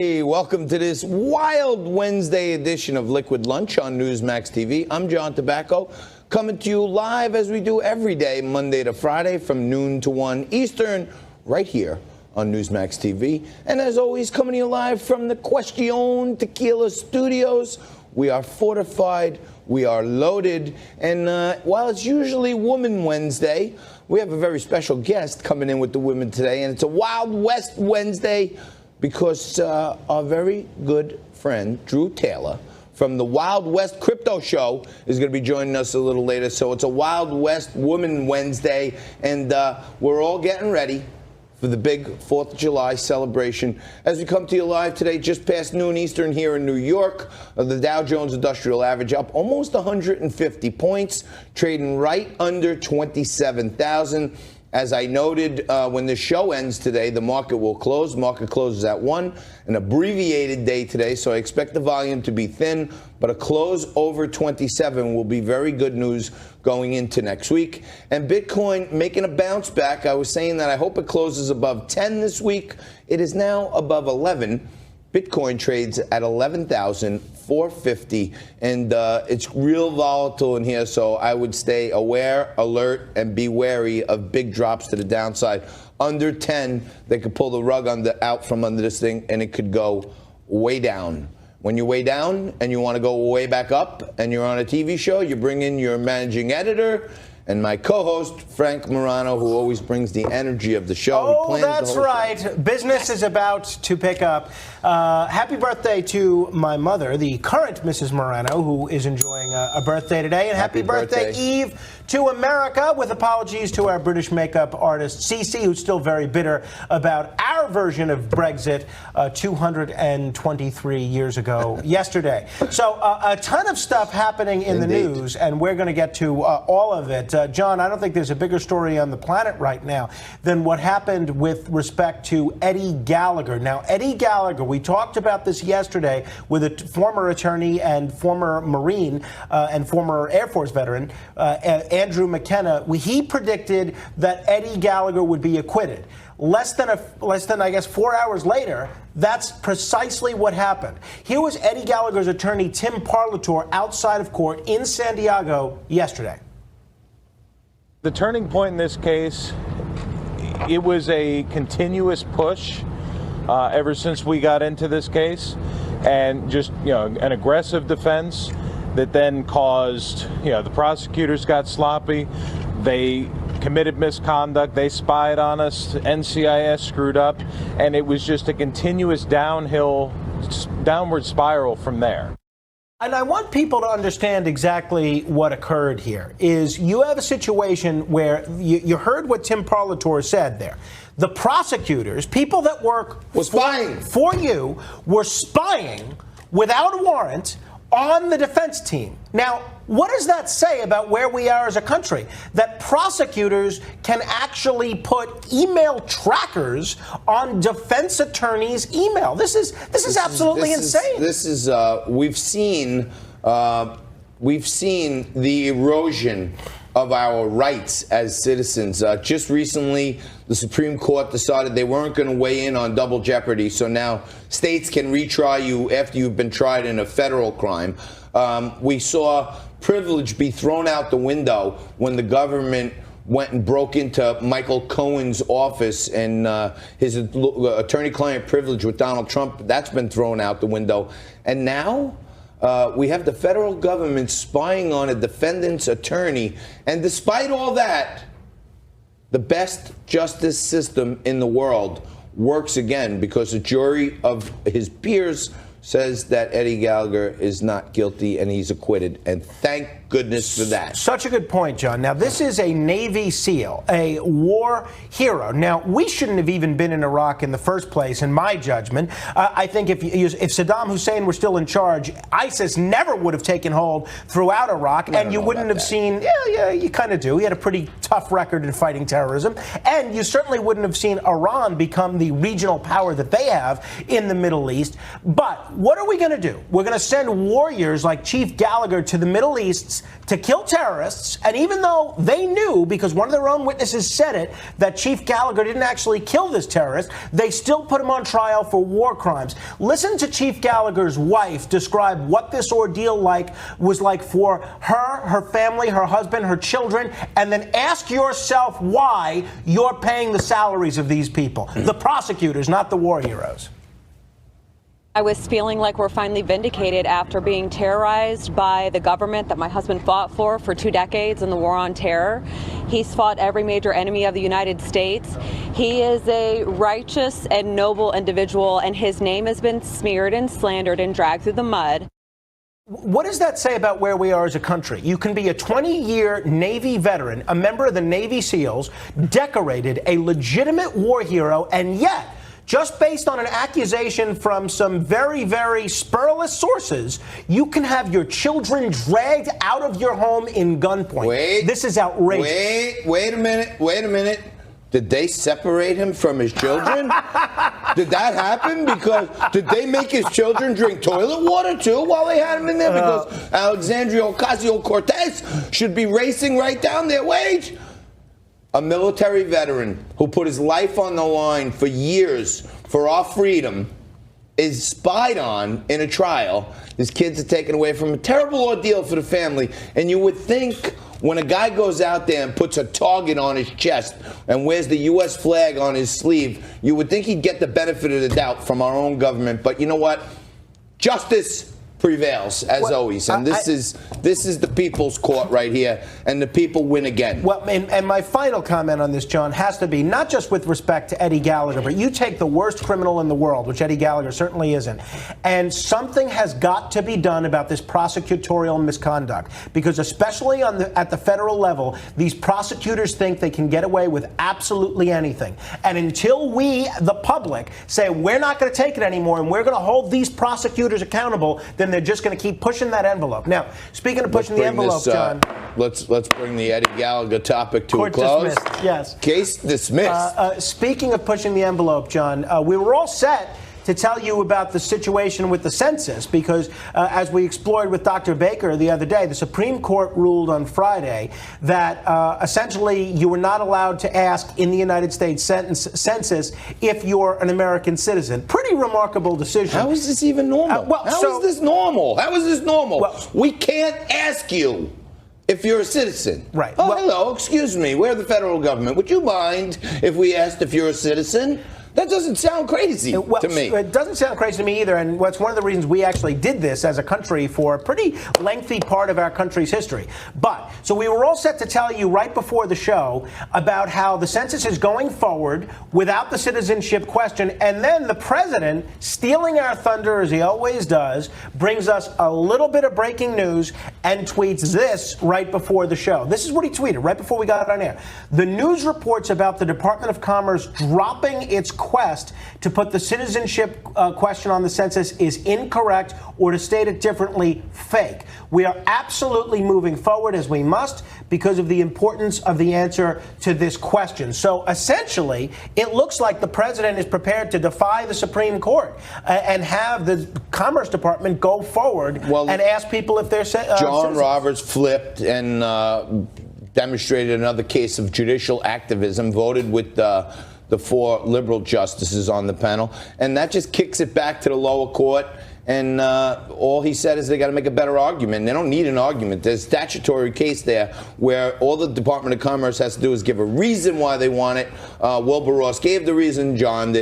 Hey, welcome to this wild Wednesday edition of Liquid Lunch on Newsmax TV. I'm John Tobacco, coming to you live as we do every day, Monday to Friday from noon to 1 Eastern, right here on Newsmax TV. And as always, coming to you live from the Question Tequila Studios. We are fortified, we are loaded, and while it's usually Woman Wednesday, we have a very special guest coming in with the women today, and it's a Wild West Wednesday, because our very good friend, Drew Taylor, from the Wild West Crypto Show, is going to be joining us a little later. So it's a Wild West Woman Wednesday, and we're all getting ready for the big 4th of July celebration. As we come to you live today, just past noon Eastern here in New York, the Dow Jones Industrial Average up almost 150 points, trading right under 27,000. As I noted, when the show ends today, the market will close. The market closes at 1, an abbreviated day today, so I expect the volume to be thin, but a close over 27 will be very good news going into next week. And Bitcoin making a bounce back. I was saying that I hope it closes above 10 this week. It is now above 11. Bitcoin trades at 11,450, and it's real volatile in here, so I would stay aware, alert, and be wary of big drops to the downside. Under 10, they could pull the rug out from under this thing, and it could go way down. When you're way down and you want to go way back up and you're on a TV show, you bring in your managing editor and my co-host, Frank Morano, who always brings the energy of the show. Oh, that's right. Business is about to pick up. Happy birthday to my mother, the current Mrs. Morano, who is enjoying a birthday today. And happy birthday, Eve, to America, with apologies to our British makeup artist, Cece, who's still very bitter about our version of Brexit 223 years ago yesterday. So a ton of stuff happening in the news, and we're going to get to all of it. John, I don't think there's a bigger story on the planet right now than what happened with respect to Eddie Gallagher. Now, Eddie Gallagher, we talked about this yesterday with a former attorney and former Marine and former Air Force veteran, Andrew McKenna. He predicted that Eddie Gallagher would be acquitted. Less than I guess 4 hours later, that's precisely what happened. Here was Eddie Gallagher's attorney, Tim Parlatore, outside of court in San Diego yesterday. The turning point in this case, it was a continuous push ever since we got into this case, and just, an aggressive defense that then caused, the prosecutors got sloppy, they committed misconduct, they spied on us, NCIS screwed up, and it was just a continuous downward spiral from there. And I want people to understand exactly what occurred here. Is you have a situation where you heard what Tim Parlatore said there. The prosecutors, people that work for you, were spying without a warrant on the defense team. Now, what does that say about where we are as a country? That prosecutors can actually put email trackers on defense attorneys' email. This is absolutely insane. We've seen the erosion of our rights as citizens. Just recently, the Supreme Court decided they weren't going to weigh in on double jeopardy, so now states can retry you after you've been tried in a federal crime. We saw privilege be thrown out the window when the government went and broke into Michael Cohen's office, and his attorney-client privilege with Donald Trump, that's been thrown out the window. And now we have the federal government spying on a defendant's attorney. And despite all that, the best justice system in the world works again, because a jury of his peers says that Eddie Gallagher is not guilty and he's acquitted. And thank goodness for that. Such a good point, John. Now, this is a Navy SEAL, a war hero. Now, we shouldn't have even been in Iraq in the first place, in my judgment. I think if Saddam Hussein were still in charge, ISIS never would have taken hold throughout Iraq, and you wouldn't have seen, you kind of do. He had a pretty tough record in fighting terrorism, and you certainly wouldn't have seen Iran become the regional power that they have in the Middle East. But But what are we going to do? We're going to send warriors like Chief Gallagher to the Middle East to kill terrorists. And even though they knew, because one of their own witnesses said it, that Chief Gallagher didn't actually kill this terrorist, they still put him on trial for war crimes. Listen to Chief Gallagher's wife describe what this ordeal was like for her, her family, her husband, her children, and then ask yourself why you're paying the salaries of these people. The prosecutors, not the war heroes. I was feeling like we're finally vindicated after being terrorized by the government that my husband fought for 2 decades in the war on terror. He's fought every major enemy of the United States. He is a righteous and noble individual, and his name has been smeared and slandered and dragged through the mud. What does that say about where we are as a country? You can be a 20-year Navy veteran, a member of the Navy SEALs, decorated, a legitimate war hero, and yet, just based on an accusation from some very, very spurless sources, you can have your children dragged out of your home in gunpoint. This is outrageous. Wait a minute. Did they separate him from his children? Did that happen? Because did they make his children drink toilet water too while they had him in there? Because Alexandria Ocasio-Cortez should be racing right down their wage. A military veteran who put his life on the line for years for our freedom is spied on in a trial. His kids are taken away from a terrible ordeal for the family. And you would think when a guy goes out there and puts a target on his chest and wears the U.S. flag on his sleeve, you would think he'd get the benefit of the doubt from our own government. But you know what? Justice prevails, as always. And this is the people's court right here, and the people win again. Well, and my final comment on this, John, has to be not just with respect to Eddie Gallagher, but you take the worst criminal in the world, which Eddie Gallagher certainly isn't, and something has got to be done about this prosecutorial misconduct, because especially at the federal level, these prosecutors think they can get away with absolutely anything. And until we, the public, say we're not going to take it anymore and we're going to hold these prosecutors accountable, then they're just going to keep pushing that envelope. Now, speaking of pushing the envelope, John. Let's bring the Eddie Gallagher topic to a close. Court dismissed, yes. Case dismissed. Speaking of pushing the envelope, John, we were all set to tell you about the situation with the census because, as we explored with Dr. Baker the other day, the Supreme Court ruled on Friday that essentially you were not allowed to ask in the United States census if you're an American citizen. Pretty remarkable decision. How is this even normal? How is this normal? How is this normal? Well, we can't ask you if you're a citizen. Right. Oh, hello, excuse me. We're the federal government. Would you mind if we asked if you're a citizen? That doesn't sound crazy to me. It doesn't sound crazy to me either, and what's one of the reasons we actually did this as a country for a pretty lengthy part of our country's history. But, so we were all set to tell you right before the show about how the census is going forward without the citizenship question, and then the president, stealing our thunder as he always does, brings us a little bit of breaking news and tweets this right before the show. This is what he tweeted right before we got on air. The news reports about the Department of Commerce dropping its quest to put the citizenship question on the census is incorrect, or to state it differently, fake. We are absolutely moving forward as we must because of the importance of the answer to this question. So essentially, it looks like the president is prepared to defy the Supreme Court and have the Commerce Department go forward and ask people if they're John Roberts flipped and demonstrated another case of judicial activism, voted with the 4 liberal justices on the panel, and that just kicks it back to the lower court. And all he said is they got to make a better argument. They don't need an argument. There's a statutory case there where all the Department of Commerce has to do is give a reason why they want it. Wilbur Ross gave the reason. John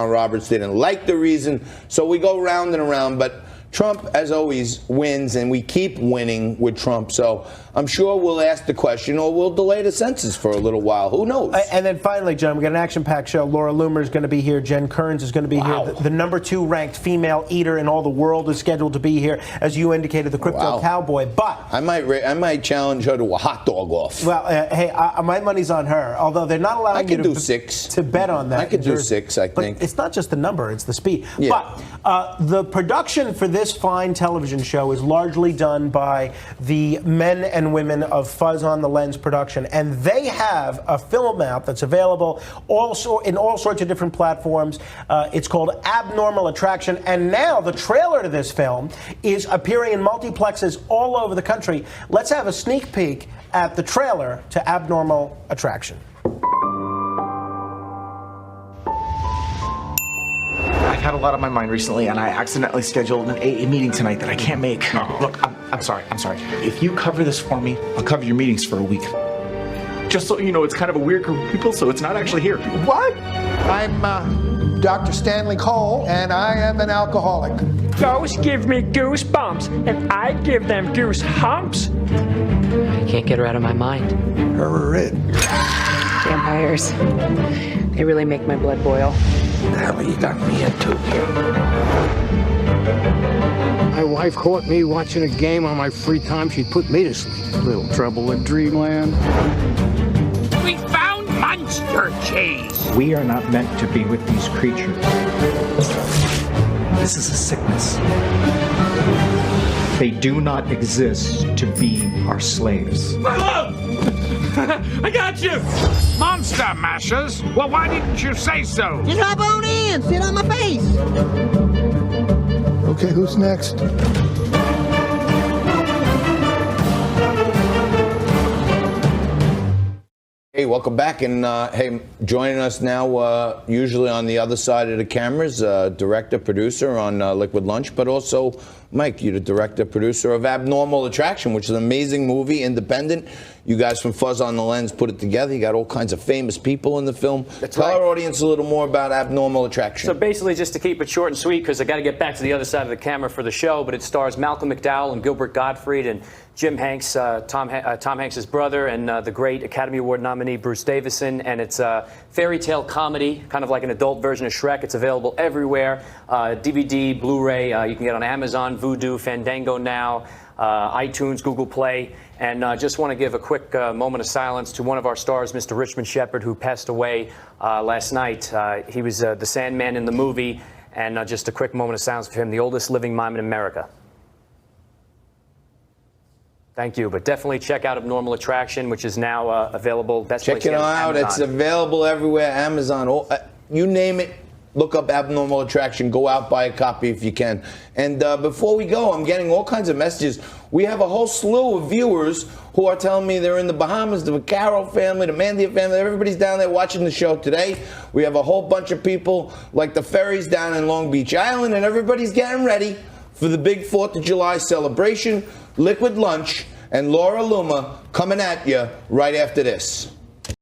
Roberts didn't like the reason. So we go round and around. But Trump, as always, wins, and we keep winning with Trump. So I'm sure we'll ask the question, or we'll delay the census for a little while. Who knows? And then finally, John, we got an action-packed show. Laura Loomer is going to be here. Jen Kearns is going to be here. The number 2 ranked female eater in all the world is scheduled to be here, as you indicated, the crypto cowboy. But I might challenge her to a hot dog off. Well, hey, my money's on her. Although they're not allowing you to bet on that. I could do 6, I think. But it's not just the number; it's the speed. Yeah. But the production for this fine television show is largely done by the men and and women of Fuzz on the Lens production, and they have a film out that's available also in all sorts of different platforms. It's called Abnormal Attraction, and now the trailer to this film is appearing in multiplexes all over the country. Let's have a sneak peek at the trailer to Abnormal Attraction. I've had a lot on my mind recently, and I accidentally scheduled an AA meeting tonight that I can't make. Look, I'm sorry. If you cover this for me, I'll cover your meetings for a week. Just so you know, it's kind of a weird group of people, so it's not actually here. What? I'm Dr. Stanley Cole, and I am an alcoholic. Those give me goosebumps, and I give them goose humps. I can't get her out of my mind. Red. Vampires. They really make my blood boil. What the hell you got me into here? My wife caught me watching a game on my free time. She'd put me to sleep. Little trouble in dreamland. We found monster cheese. We are not meant to be with these creatures. This is a sickness. They do not exist to be our slaves. I got you! Monster mashers? Well, why didn't you say so? Just hop on in, sit on my face. Okay, who's next? Hey, welcome back, and hey, joining us now, usually on the other side of the cameras, director, producer on Liquid Lunch, but also Mike, you're the director, producer of Abnormal Attraction, which is an amazing movie, independent. You guys from Fuzz on the Lens put it together. You got all kinds of famous people in the film. Tell our audience a little more about Abnormal Attraction. So basically, just to keep it short and sweet, because I got to get back to the other side of the camera for the show, but it stars Malcolm McDowell and Gilbert Gottfried and Jim Hanks, Tom Hanks' brother, and the great Academy Award nominee Bruce Davison. And it's a fairy tale comedy, kind of like an adult version of Shrek. It's available everywhere, DVD, Blu-ray. You can get on Amazon, Vudu, Fandango now, iTunes, Google Play. And just want to give a quick moment of silence to one of our stars, Mr. Richmond Shepard, who passed away last night. He was the Sandman in the movie. And just a quick moment of silence for him, the oldest living mime in America. Thank you, but definitely check out Abnormal Attraction, which is now available. Check it out. It's available everywhere. Amazon, you name it. Look up Abnormal Attraction. Go out, buy a copy if you can. And before we go, I'm getting all kinds of messages. We have a whole slew of viewers who are telling me they're in the Bahamas, the Vaccaro family, the Mandia family. Everybody's down there watching the show today. We have a whole bunch of people like the ferries down in Long Beach Island, and everybody's getting ready for the big 4th of July celebration. Liquid Lunch and Laura Luma coming at you right after this.